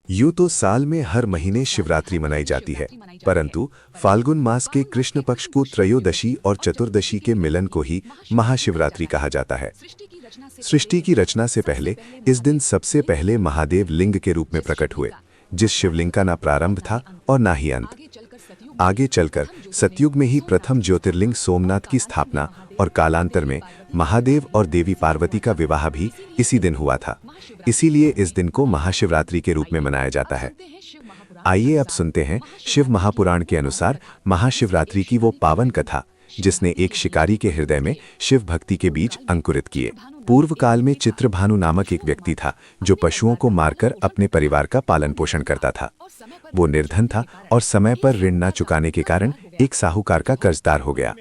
यूं तो साल में हर महीने शिवरात्रि मनाई जाती है, परंतु फाल्गुन मास के कृष्ण पक्ष को त्रयोदशी और चतुर्दशी के मिलन को ही महाशिवरात्रि कहा जाता है। सृष्टि की रचना से पहले इस दिन सबसे पहले महादेव लिंग के रूप में प्रकट हुए, जिस शिवलिंग का ना प्रारंभ था और ना ही अंत। आगे चलकर सतयुग में ही प्रथम ज्योतिर्लिंग सोमनाथ की स्थापना और कालांतर में महादेव और देवी पार्वती का विवाह भी इसी दिन हुआ था। इसीलिए इस दिन को महाशिवरात्रि के रूप में मनाया जाता है। आइए अब सुनते हैं शिव महापुराण के अनुसार महाशिवरात्रि की वो पावन कथा, जिसने एक शिकारी के हृदय में शिव भक्ति के बीज अंकुरित किए। पूर्व काल में चित्रभानु नामक एक व्यक्ति था जो पशुओं को मारकर अपने परिवार का पालन पोषण करता था। वो निर्धन था और समय पर ऋण न चुकाने के कारण एक साहूकार का कर्जदार हो गया।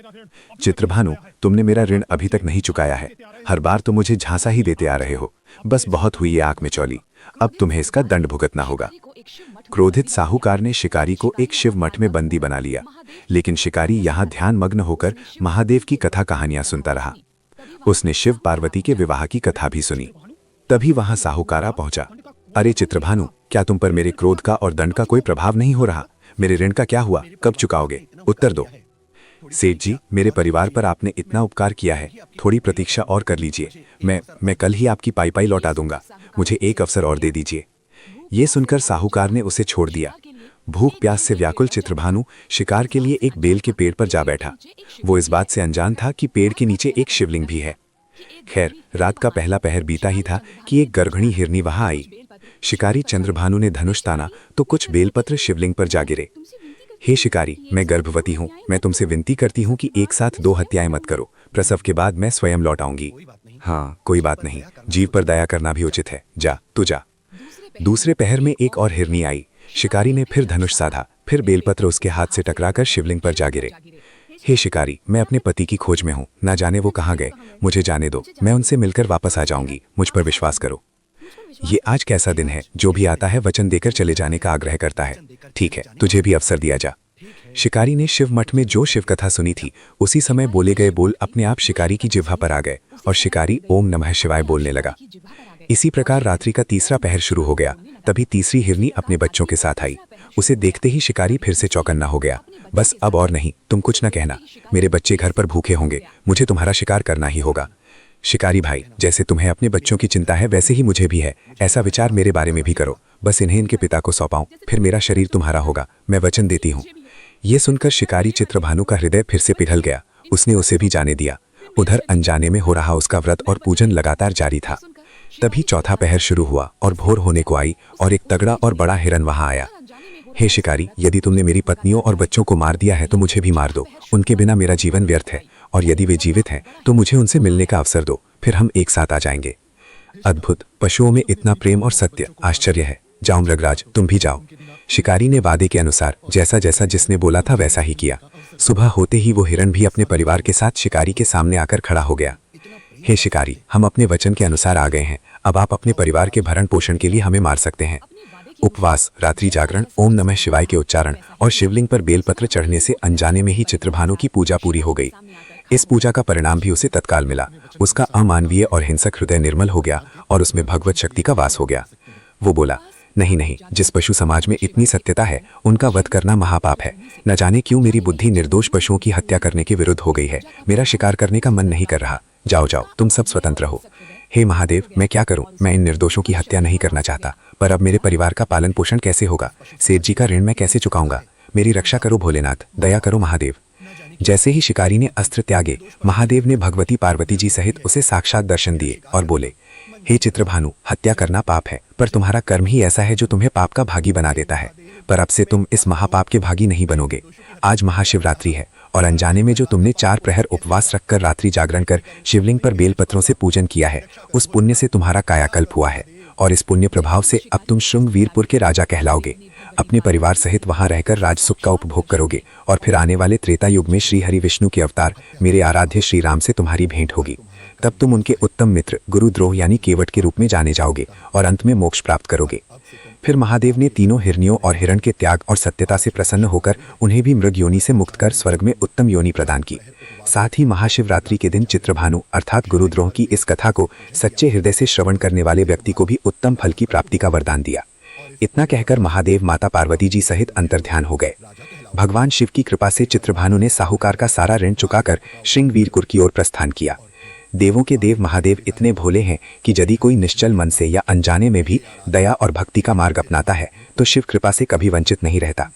चित्रभानु, तुमने मेरा ऋण अभी तक नहीं चुकाया है। हर बार तो मुझे झांसा ही देते आ रहे हो। बस बहुत हुई ये आंख में चौली, अब तुम्हें इसका दंड भुगतना होगा। क्रोधित साहूकार ने शिकारी को एक शिव मठ में बंदी बना लिया, लेकिन शिकारी यहाँ ध्यान मग्न होकर महादेव की कथा कहानियां सुनता रहा। उसने शिव पार्वती के विवाह की कथा भी सुनी। तभी वहां साहूकारा पहुंचा। अरे चित्रभानु, क्या तुम पर मेरे क्रोध का और दंड का कोई प्रभाव नहीं हो रहा? मेरे ऋण का क्या हुआ? कब चुकाओगे? उत्तर दो। सेठ जी, मेरे परिवार पर आपने इतना उपकार किया है, थोड़ी प्रतीक्षा और कर लीजिए। मैं कल ही आपकी पाई लौटा दूंगा। मुझे एक अवसर और दे दीजिए। ये सुनकर साहूकार ने उसे छोड़ दिया। भूख प्यास से व्याकुल चित्रभानु शिकार के लिए एक बेल के पेड़ पर जा बैठा। वो इस बात से अनजान था कि पेड़ के नीचे एक शिवलिंग भी है। खैर, रात का पहला पहर बीता ही था कि एक गर्भणी हिरनी वहां आई। शिकारी चंद्रभानु ने धनुष ताना तो कुछ बेलपत्र शिवलिंग पर जा गिरे। हे शिकारी, मैं गर्भवती हूँ। मैं तुमसे विनती करती हूँ कि एक साथ 2 हत्याएं मत करो। प्रसव के बाद मैं स्वयं लौट आऊंगी। हाँ, कोई बात नहीं। जीव पर दया करना भी उचित है। जा, तू जा। दूसरे पहर में एक और हिरनी आई। शिकारी ने फिर धनुष साधा, फिर बेलपत्र उसके हाथ से टकराकर शिवलिंग पर जा गिरे। हे शिकारी, मैं अपने पति की खोज में हूँ। ना जाने वो कहाँ गए। मुझे जाने दो, मैं उनसे मिलकर वापस आ जाऊंगी। मुझ पर विश्वास करो। ये आज कैसा दिन है, जो भी आता है वचन देकर चले जाने का आग्रह करता है। ठीक है, तुझे भी अवसर दिया जा। शिकारी ने शिव मठ में जो शिव कथा सुनी थी, उसी समय बोले गए बोल अपने आप शिकारी की जिह्वा पर आ गए और शिकारी ओम नमः शिवाय बोलने लगा। इसी प्रकार रात्रि का तीसरा पहर शुरू हो गया। तभी तीसरी हिरनी अपने बच्चों के साथ आई। उसे देखते ही शिकारी फिर से चौकन्ना हो गया। बस अब और नहीं, तुम कुछ न कहना। मेरे बच्चे घर पर भूखे होंगे, मुझे तुम्हारा शिकार करना ही होगा। शिकारी भाई, जैसे तुम्हें अपने बच्चों की चिंता है वैसे ही मुझे भी है। ऐसा विचार मेरे बारे में भी करो। बस इन्हें इनके पिता को सौंपाऊं, फिर मेरा शरीर तुम्हारा होगा। मैं वचन देती हूँ। ये सुनकर शिकारी चित्रभानु का हृदय फिर से पिघल गया। उसने उसे भी जाने दिया। उधर अनजाने में हो रहा उसका व्रत और पूजन लगातार जारी था। तभी चौथा पहर शुरू हुआ और भोर होने को आई और एक तगड़ा और बड़ा हिरन वहां आया। हे शिकारी, यदि तुमने मेरी पत्नियों और बच्चों को मार दिया है तो मुझे भी मार दो। उनके बिना मेरा जीवन व्यर्थ है, और यदि वे जीवित हैं तो मुझे उनसे मिलने का अवसर दो, फिर हम एक साथ आ जाएंगे। अद्भुत, पशुओं में इतना प्रेम और सत्य, आश्चर्य है। जाओ मृगराज, तुम भी जाओ। शिकारी ने वादे के अनुसार जैसा जैसा जिसने बोला था वैसा ही किया। सुबह होते ही वो हिरन भी अपने परिवार के साथ शिकारी के सामने आकर खड़ा हो गया। हे शिकारी, हम अपने वचन के अनुसार आ गए हैं। अब आप अपने परिवार के भरण पोषण के लिए हमें मार सकते हैं। उपवास, रात्रि जागरण, ओम नमः शिवाय के उच्चारण और शिवलिंग पर बेलपत्र चढ़ने से अनजाने में ही चित्रभानु की पूजा पूरी हो गई। इस पूजा का परिणाम भी उसे तत्काल मिला। उसका अमानवीय और हिंसक हृदय निर्मल हो गया और उसमें भगवत शक्ति का वास हो गया। वो बोला, नहीं नहीं, जिस पशु समाज में इतनी सत्यता है उनका वध करना महापाप है। न जाने क्यों मेरी बुद्धि निर्दोष पशुओं की हत्या करने के विरुद्ध हो गई है। मेरा शिकार करने का मन नहीं कर रहा। जाओ जाओ, तुम सब स्वतंत्र हो। हे महादेव, मैं क्या करूं? मैं इन निर्दोषों की हत्या नहीं करना चाहता, पर अब मेरे परिवार का पालन पोषण कैसे होगा? सेठ जी का ऋण मैं कैसे चुकाऊंगा? मेरी रक्षा करो भोलेनाथ, दया करो महादेव। जैसे ही शिकारी ने अस्त्र त्यागे, महादेव ने भगवती पार्वती जी सहित उसे साक्षात दर्शन दिए और बोले, हे चित्रभानु, हत्या करना पाप है, पर तुम्हारा कर्म ही ऐसा है जो तुम्हें पाप का भागी बना देता है। पर अब से तुम इस महापाप के भागी नहीं बनोगे। आज महाशिवरात्रि है और अनजाने में जो तुमने 4 प्रहर उपवास रखकर रात्रि जागरण कर शिवलिंग पर बेलपत्रों से पूजन किया है, उस पुण्य से तुम्हारा कायाकल्प हुआ है और इस पुण्य प्रभाव से अब तुम श्रृंगवीरपुर के राजा कहलाओगे। अपने परिवार सहित वहां रहकर राजसुख का उपभोग करोगे और फिर आने वाले त्रेता युग में श्री हरि विष्णु के अवतार मेरे आराध्य श्री राम से तुम्हारी भेंट होगी। तब तुम उनके उत्तम मित्र गुरुद्रोह यानी केवट के रूप में जाने जाओगे और अंत में मोक्ष प्राप्त करोगे। फिर महादेव ने तीनों हिरनियों और हिरण के त्याग और सत्यता से प्रसन्न होकर उन्हें भी मृग योनि से मुक्त कर स्वर्ग में उत्तम योनि प्रदान की। साथ ही महाशिवरात्रि के दिन चित्रभानु अर्थात गुरुद्रोह की इस कथा को सच्चे हृदय से श्रवण करने वाले व्यक्ति को भी उत्तम फल की प्राप्ति का वरदान दिया। इतना कहकर महादेव माता पार्वती जी सहित अंतर्ध्यान हो गए। भगवान शिव की कृपा से चित्रभानु ने साहूकार का सारा ऋण चुकाकर श्रृंगवीरपुर की ओर प्रस्थान किया। देवों के देव महादेव इतने भोले हैं कि यदि कोई निश्चल मन से या अनजाने में भी दया और भक्ति का मार्ग अपनाता है तो शिव कृपा से कभी वंचित नहीं रहता।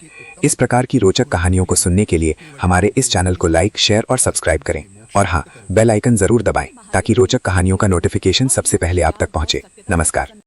इस प्रकार की रोचक कहानियों को सुनने के लिए हमारे इस चैनल को लाइक, शेयर और सब्सक्राइब करें और हाँ, बेल आइकन जरूर दबाएं ताकि रोचक कहानियों का नोटिफिकेशन सबसे पहले आप तक पहुंचे। नमस्कार।